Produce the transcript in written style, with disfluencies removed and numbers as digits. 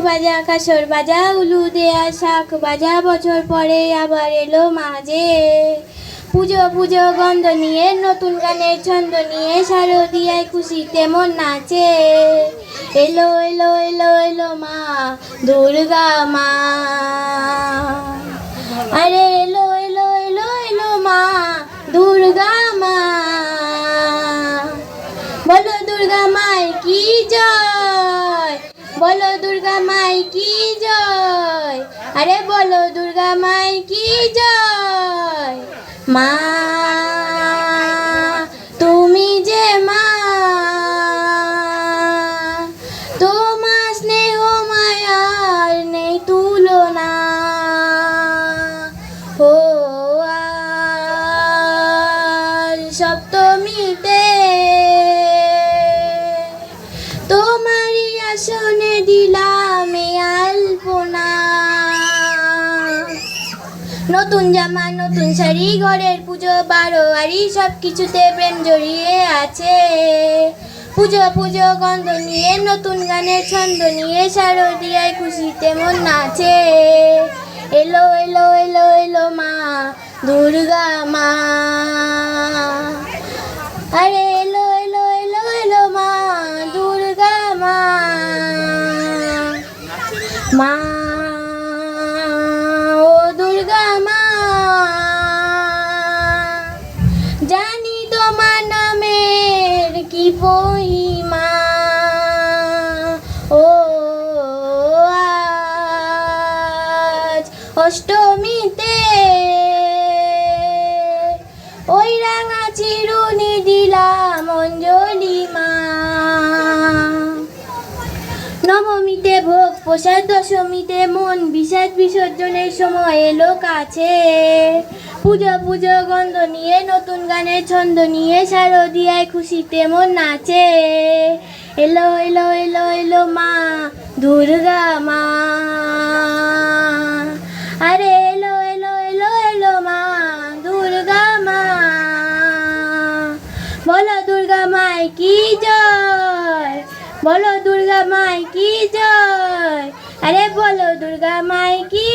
বাজা কাসর বাজা উলু দেয়া শাক বাজা বছর পরে আবার এলো মাঝে পুজো পুজো গন্ধ নিয়ে নতুন গানের ছন্দ নিয়ে শারদিয়ায় খুশিতে মন নাচে এলো এলো এলো এলো মা দুর্গা মা আরে এলো এলো এলো এলো মা দুর্গা মা বলো দুর্গা মাই কি জয় বলো দুর্গা মাই কি জয় আরে বলো দুর্গা মাই কি জয় মা তুমি যে মা তোমার স্নেহ মায়ার নেই তুলনা ও আর সপ্তমীতে তোমারই আসনে দিলাম এই আলপনা নতুন জামা নতুন শাড়ি ঘরের পুজো বারোয়ারি সব কিছুতে প্রেম জড়িয়ে আছে পুজো পুজো গন্ধ নিয়ে নতুন গানের ছন্দ নিয়ে শারদিয়ায় খুশিতে মন নাচে এলো এলো এলো এলো মা দুর্গা মা আরে এলো এলো এলো এলো মা দুর্গা মা মা ও দুর্গা মা জানি তোমার নামের কি মহিমা ও আজ অষ্টমীতে ওই রাঙা চিরুনি দিলাম অঞ্জলি মা নবমীতে ভোগ প্রসাদ দশমীতে মন বিষাদ বিসর্জনের সময় এলো কাছে পুজো পুজো গন্ধ নিয়ে নতুন গানের ছন্দ নিয়ে শারদিয়ায় খুশিতে মন নাচে এলো এলো এলো এলো মা দুর্গা মা আরে এলো এলো এলো এলো মা দুর্গা মা বলো দুর্গা মাই কি জয় বলো দুর্গা মাই কি জয় আরে বলো দুর্গা মাই কি